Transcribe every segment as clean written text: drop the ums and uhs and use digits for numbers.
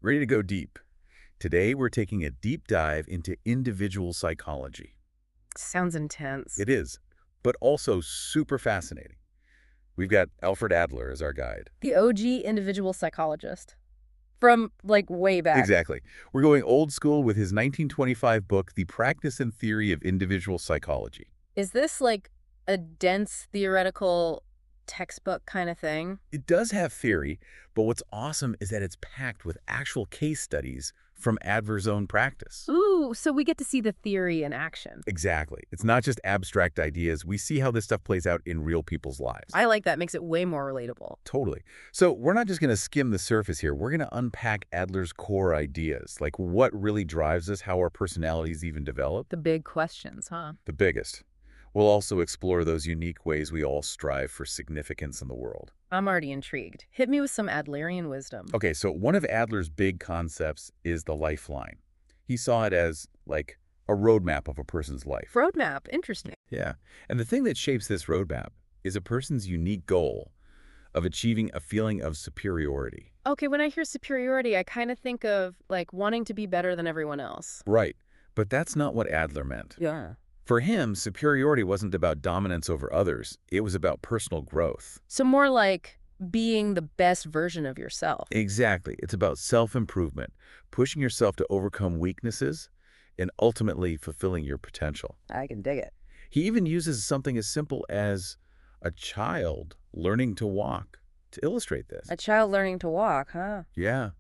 Ready to go deep? Today, we're taking a deep dive into individual psychology. Sounds intense. It is, but also super fascinating. We've got Alfred Adler as our guide. The OG individual psychologist. From, like, way back. Exactly. We're going old school with his 1925 book, The Practice and Theory of Individual Psychology. Is this, like, a dense theoretical textbook kind of thing? It does have theory, but what's awesome is that it's packed with actual case studies from Adler's own practice. Ooh, so we get to see the theory in action. Exactly. It's not just abstract ideas. We see how this stuff plays out in real people's lives. I like that. Makes it way more relatable. Totally. So we're not just going to skim the surface here. We're going to unpack Adler's core ideas, like what really drives us, how our personalities even develop. The big questions, huh? The biggest. We'll also explore those unique ways we all strive for significance in the world. I'm already intrigued. Hit me with some Adlerian wisdom. Okay, so one of Adler's big concepts is the lifeline. He saw it as, like, a roadmap of a person's life. Roadmap. Interesting. Yeah. And the thing that shapes this roadmap is a person's unique goal of achieving a feeling of superiority. Okay, when I hear superiority, I kind of think of, like, wanting to be better than everyone else. Right. But that's not what Adler meant. Yeah. For him, superiority wasn't about dominance over others. It was about personal growth. So more like being the best version of yourself. Exactly. It's about self-improvement, pushing yourself to overcome weaknesses, and ultimately fulfilling your potential. I can dig it. He even uses something as simple as a child learning to walk to illustrate this. A child learning to walk, huh? Yeah.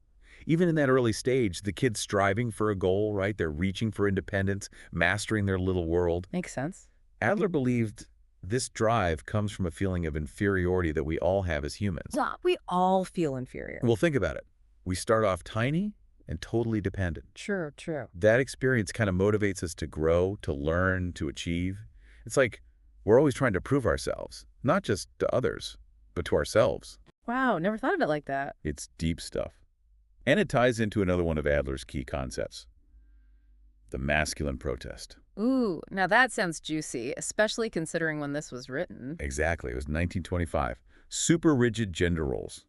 Even in that early stage, the kid's striving for a goal, right? They're reaching for independence, mastering their little world. Makes sense. Adler believed this drive comes from a feeling of inferiority that we all have as humans. Yeah, we all feel inferior. Well, think about it. We start off tiny and totally dependent. True, true. That experience kind of motivates us to grow, to learn, to achieve. It's like we're always trying to prove ourselves, not just to others, but to ourselves. Wow, never thought of it like that. It's deep stuff. And it ties into another one of Adler's key concepts, the masculine protest. Ooh, now that sounds juicy, especially considering when this was written. Exactly. It was 1925. Super rigid gender roles.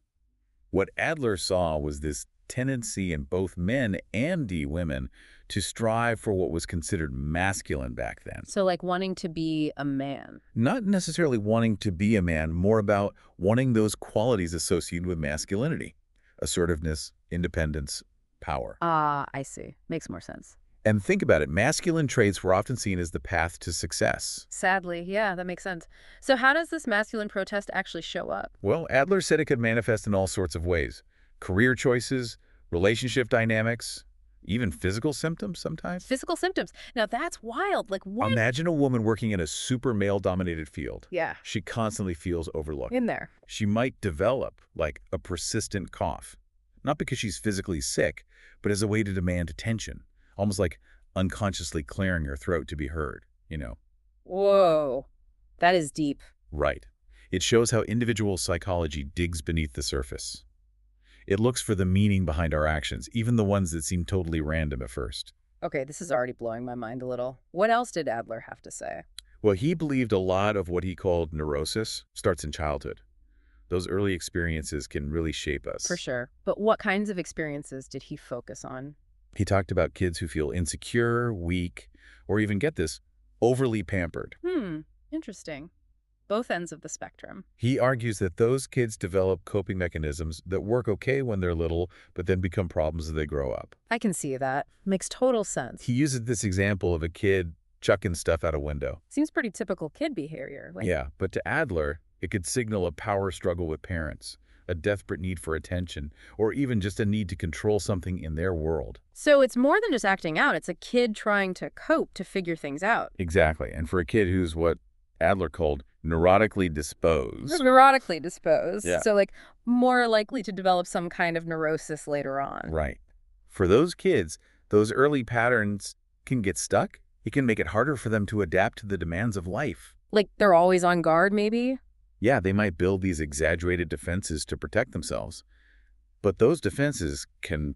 What Adler saw was this tendency in both men and women to strive for what was considered masculine back then. So like wanting to be a man. Not necessarily wanting to be a man, more about wanting those qualities associated with masculinity. Assertiveness, independence, power. Ah, I see. Makes more sense. And think about it, masculine traits were often seen as the path to success. Sadly, yeah, that makes sense. So how does this masculine protest actually show up? Well, Adler said it could manifest in all sorts of ways. Career choices, relationship dynamics, even physical symptoms sometimes. Physical symptoms. Now that's wild. Like what? Imagine a woman working in a super male-dominated field. Yeah. She constantly feels overlooked. In there. She might develop, like, a persistent cough. Not because she's physically sick, but as a way to demand attention. Almost like unconsciously clearing her throat to be heard, you know. Whoa. That is deep. Right. It shows how individual psychology digs beneath the surface. It looks for the meaning behind our actions, even the ones that seem totally random at first. Okay, this is already blowing my mind a little. What else did Adler have to say? Well, he believed a lot of what he called neurosis starts in childhood. Those early experiences can really shape us. For sure. But what kinds of experiences did he focus on? He talked about kids who feel insecure, weak, or even, get this, overly pampered. Interesting. Both ends of the spectrum. He argues that those kids develop coping mechanisms that work okay when they're little, but then become problems as they grow up. I can see that. Makes total sense. He uses this example of a kid chucking stuff out a window. Seems pretty typical kid behavior. Like, Yeah, but to Adler, it could signal a power struggle with parents, a desperate need for attention, or even just a need to control something in their world. so it's more than just acting out. It's a kid trying to cope, to figure things out. Exactly. And for a kid who's what Adler called neurotically disposed. Neurotically disposed. Yeah. So like more likely to develop some kind of neurosis later on. Right. For those kids, those early patterns can get stuck. It can make it harder for them to adapt to the demands of life. Like they're always on guard, maybe? Yeah, they might build these exaggerated defenses to protect themselves, but those defenses can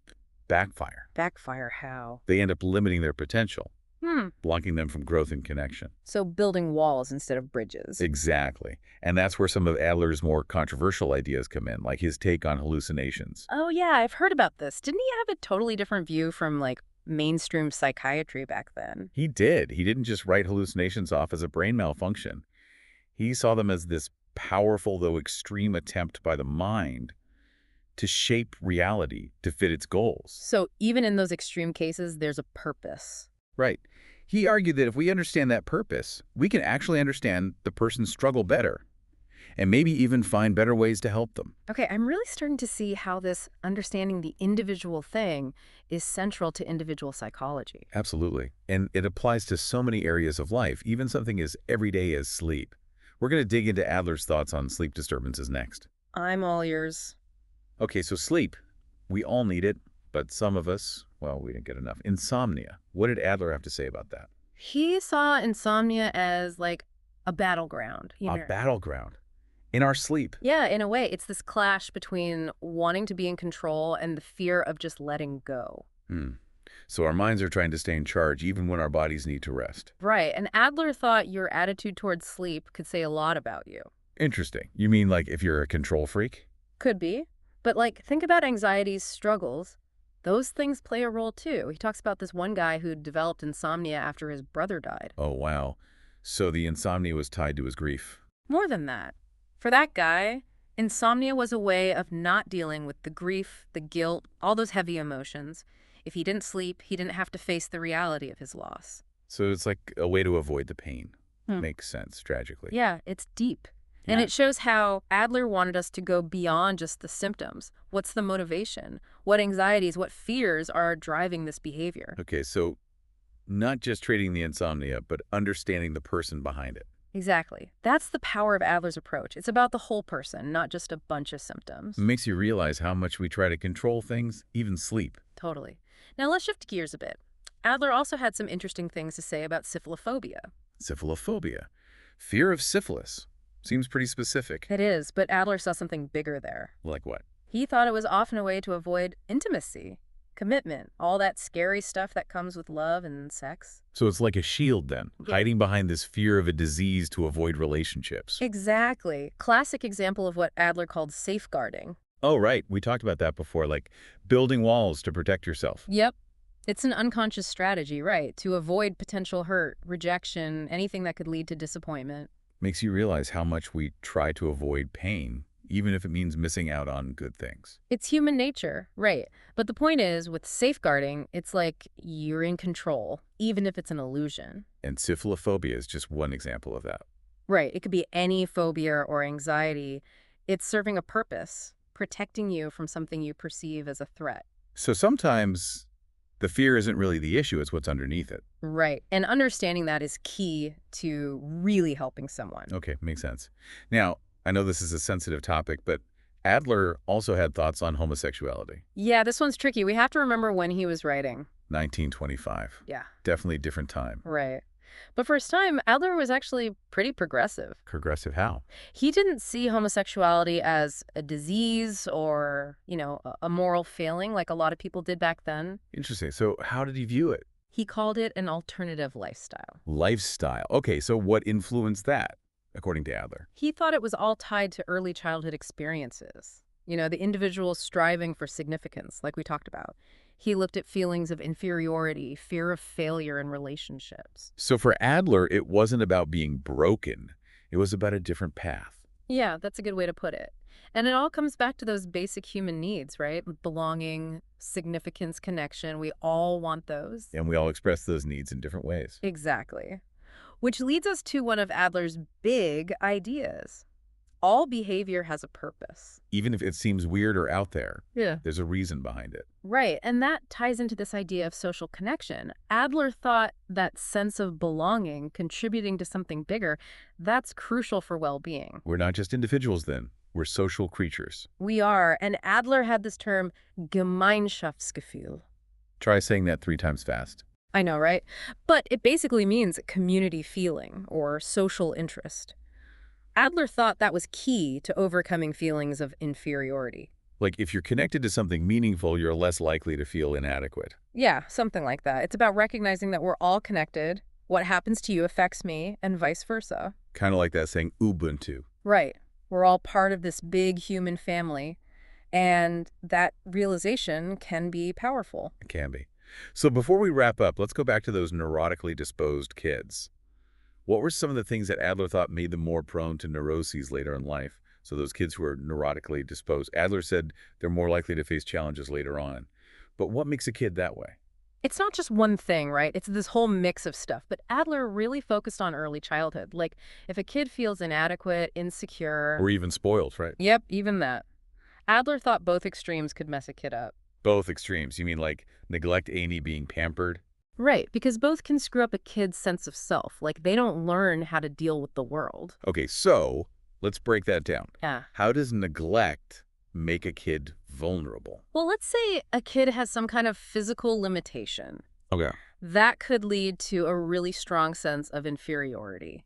backfire. Backfire how? They end up limiting their potential. Hmm. blocking them from growth and connection. So building walls instead of bridges. Exactly. And that's where some of Adler's more controversial ideas come in, like his take on hallucinations. Oh, yeah, I've heard about this. Didn't he have a totally different view from, like, mainstream psychiatry back then? He did. He didn't just write hallucinations off as a brain malfunction. He saw them as this powerful, though extreme attempt by the mind to shape reality to fit its goals. So even in those extreme cases, there's a purpose. Right. He argued that if we understand that purpose, we can actually understand the person's struggle better and maybe even find better ways to help them. Okay, I'm really starting to see how this understanding the individual thing is central to individual psychology. Absolutely. And it applies to so many areas of life, even something as everyday as sleep. We're going to dig into Adler's thoughts on sleep disturbances next. I'm all ears. Okay, so sleep. We all need it, but some of us, well, we didn't get enough. Insomnia. What did Adler have to say about that? He saw insomnia as like a battleground. A battleground. In our sleep. Yeah, in a way, it's this clash between wanting to be in control and the fear of just letting go. So our minds are trying to stay in charge even when our bodies need to rest. Right, and Adler thought your attitude towards sleep could say a lot about you. Interesting. You mean like if you're a control freak? Could be. But like, think about anxiety's struggles. Those things play a role too. He talks about this one guy who developed insomnia after his brother died. Oh, wow. So the insomnia was tied to his grief. More than that. For that guy, insomnia was a way of not dealing with the grief, the guilt, all those heavy emotions. If he didn't sleep, he didn't have to face the reality of his loss. So it's like a way to avoid the pain. Hmm. Makes sense, tragically. Yeah, it's deep. And Yeah. it shows how Adler wanted us to go beyond just the symptoms. What's the motivation? What anxieties, what fears are driving this behavior? Okay, so not just treating the insomnia, but understanding the person behind it. Exactly. That's the power of Adler's approach. It's about the whole person, not just a bunch of symptoms. Makes you realize how much we try to control things, even sleep. Totally. Now let's shift gears a bit. Adler also had some interesting things to say about syphilophobia. Syphilophobia. Fear of syphilis. Seems pretty specific. It is, but Adler saw something bigger there. Like what? He thought it was often a way to avoid intimacy, commitment, all that scary stuff that comes with love and sex. So it's like a shield then, Yeah. hiding behind this fear of a disease to avoid relationships. Exactly. Classic example of what Adler called safeguarding. Oh, right. We talked about that before, like building walls to protect yourself. Yep. It's an unconscious strategy, right? To avoid potential hurt, rejection, anything that could lead to disappointment. Makes you realize how much we try to avoid pain, even if it means missing out on good things. It's human nature, right? But the point is, with safeguarding, it's like you're in control, even if it's an illusion. And syphilophobia is just one example of that. Right. It could be any phobia or anxiety. It's serving a purpose, protecting you from something you perceive as a threat. So sometimes the fear isn't really the issue, it's what's underneath it. Right. And understanding that is key to really helping someone. Okay, makes sense. Now, I know this is a sensitive topic, but Adler also had thoughts on homosexuality. Yeah, this one's tricky. We have to remember when he was writing. 1925. Yeah. Definitely a different time. Right. But for his time, Adler was actually pretty progressive. Progressive how? He didn't see homosexuality as a disease or, a moral failing like a lot of people did back then. Interesting. So how did he view it? He called it an alternative lifestyle. Lifestyle. Okay, so what influenced that, according to Adler? He thought it was all tied to early childhood experiences. The individual striving for significance, like we talked about. He looked at feelings of inferiority, fear of failure in relationships. So for Adler, it wasn't about being broken. It was about a different path. Yeah, that's a good way to put it. And it all comes back to those basic human needs, right? Belonging, significance, connection. We all want those. And we all express those needs in different ways. Exactly. Which leads us to one of Adler's big ideas. All behavior has a purpose. Even if it seems weird or out there, Yeah. there's a reason behind it. Right, and that ties into this idea of social connection. Adler thought that sense of belonging, contributing to something bigger, that's crucial for well-being. We're not just individuals then. We're social creatures. We are, and Adler had this term, Gemeinschaftsgefühl. Try saying that 3 times fast. I know, right? But it basically means community feeling or social interest. Adler thought that was key to overcoming feelings of inferiority. Like, if you're connected to something meaningful, you're less likely to feel inadequate. Yeah, something like that. It's about recognizing that we're all connected. What happens to you affects me, and vice versa. Kind of like that saying Ubuntu. Right. We're all part of this big human family, and that realization can be powerful. It can be. So before we wrap up, let's go back to those neurotically disposed kids. What were some of the things that Adler thought made them more prone to neuroses later in life? So those kids who are neurotically disposed. Adler said they're more likely to face challenges later on. But what makes a kid that way? It's not just one thing, right? It's this whole mix of stuff. But Adler really focused on early childhood. Like, if a kid feels inadequate, insecure. Or even spoiled, right? Yep, even that. Adler thought both extremes could mess a kid up. Both extremes. You mean like neglect Amy being pampered? Right, because both can screw up a kid's sense of self. Like, they don't learn how to deal with the world. Okay, so let's break that down. Yeah. How does neglect make a kid vulnerable? Well, let's say a kid has some kind of physical limitation. Okay. That could lead to a really strong sense of inferiority.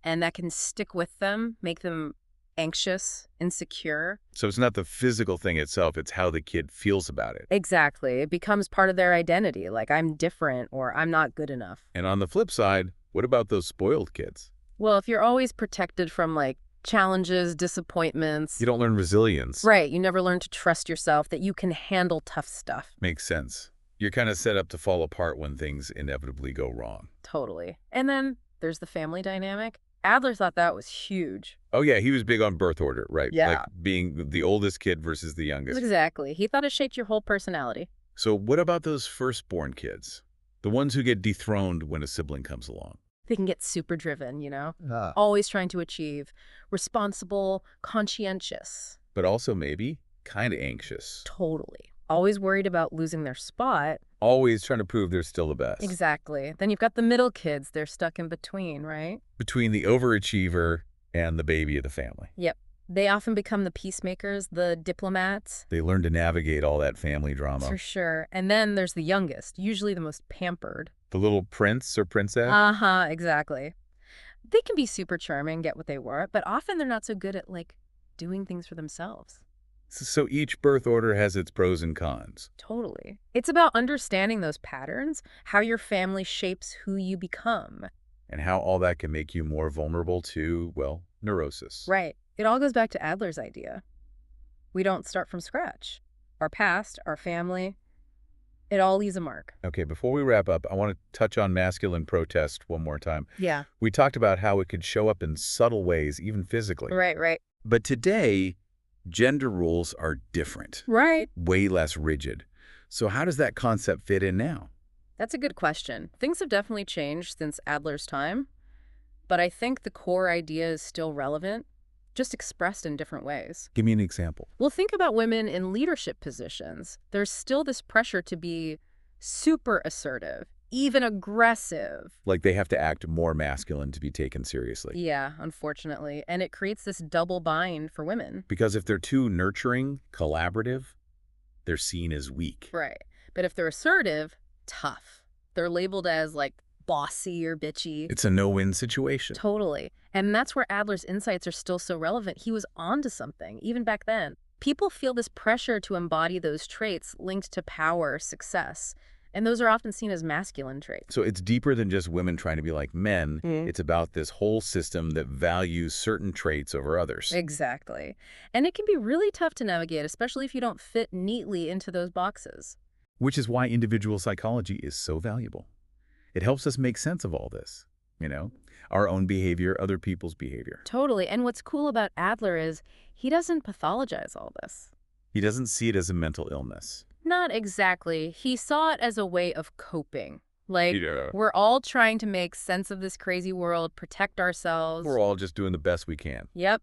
And that can stick with them, make them anxious, insecure. So it's not the physical thing itself, it's how the kid feels about it. Exactly. It becomes part of their identity, like I'm different or I'm not good enough. And on the flip side, what about those spoiled kids? Well, if you're always protected from like challenges, disappointments. You don't learn resilience. Right. You never learn to trust yourself, that you can handle tough stuff. Makes sense. You're kind of set up to fall apart when things inevitably go wrong. Totally. And then there's the family dynamic. Adler thought that was huge. Oh yeah, he was big on birth order, right? Yeah. Like being the oldest kid versus the youngest. Exactly. He thought it shaped your whole personality. So what about those firstborn kids? The ones who get dethroned when a sibling comes along? They can get super driven, Ah. always trying to achieve, responsible, conscientious. But also maybe kind of anxious. Totally. Always worried about losing their spot. Always trying to prove they're still the best. Exactly. Then you've got the middle kids. They're stuck in between, right? Between the overachiever and the baby of the family. Yep. They often become the peacemakers, the diplomats. They learn to navigate all that family drama. For sure. And then there's the youngest, usually the most pampered. The little prince or princess? Uh-huh, exactly. They can be super charming, get what they want, but often they're not so good at, like, doing things for themselves. So each birth order has its pros and cons. Totally. It's about understanding those patterns, how your family shapes who you become. And how all that can make you more vulnerable to, well, neurosis. Right. It all goes back to Adler's idea. We don't start from scratch. Our past, our family, it all leaves a mark. Okay, before we wrap up, I want to touch on masculine protest one more time. Yeah. We talked about how it could show up in subtle ways, even physically. Right. But today, gender rules are different. Right. Way less rigid. So how does that concept fit in now? That's a good question. Things have definitely changed since Adler's time, but I think the core idea is still relevant, just expressed in different ways. Give me an example. Well, think about women in leadership positions. There's still this pressure to be super assertive, even aggressive. Like they have to act more masculine to be taken seriously. Yeah, unfortunately. And it creates this double bind for women. Because if they're too nurturing, collaborative, they're seen as weak. Right. But if they're assertive, tough. They're labeled as like bossy or bitchy. It's a no-win situation. Totally. And that's where Adler's insights are still so relevant. He was onto something, even back then. People feel this pressure to embody those traits linked to power, success. And those are often seen as masculine traits. So it's deeper than just women trying to be like men. It's about this whole system that values certain traits over others. Exactly. And it can be really tough to navigate, especially if you don't fit neatly into those boxes. Which is why individual psychology is so valuable. It helps us make sense of all this, our own behavior, other people's behavior. Totally. And what's cool about Adler is he doesn't pathologize all this. He doesn't see it as a mental illness. Not exactly. He saw it as a way of coping. Like, Yeah. we're all trying to make sense of this crazy world, protect ourselves. We're all just doing the best we can. Yep.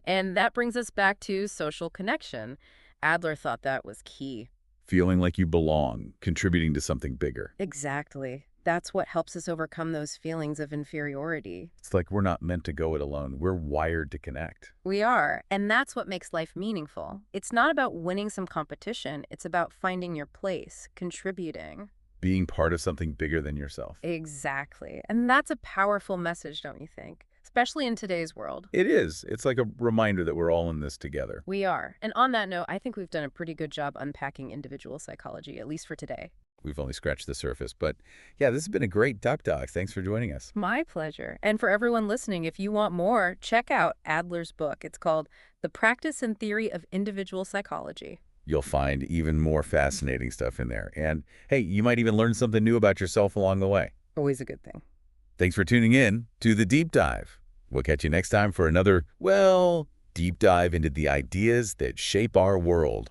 And that brings us back to social connection. Adler thought that was key. Feeling like you belong, contributing to something bigger. Exactly. That's what helps us overcome those feelings of inferiority. It's like we're not meant to go it alone. We're wired to connect. We are, and that's what makes life meaningful. It's not about winning some competition. It's about finding your place, contributing. Being part of something bigger than yourself. Exactly. And that's a powerful message, don't you think? especially in today's world. It is. It's like a reminder that we're all in this together. We are. And on that note, I think we've done a pretty good job unpacking individual psychology, at least for today. We've only scratched the surface. But yeah, this has been a great Duck Talk. Thanks for joining us. My pleasure. And for everyone listening, if you want more, check out Adler's book. It's called The Practice and Theory of Individual Psychology. You'll find even more fascinating stuff in there. And hey, you might even learn something new about yourself along the way. Always a good thing. Thanks for tuning in to The Deep Dive. We'll catch you next time for another, well, deep dive into the ideas that shape our world.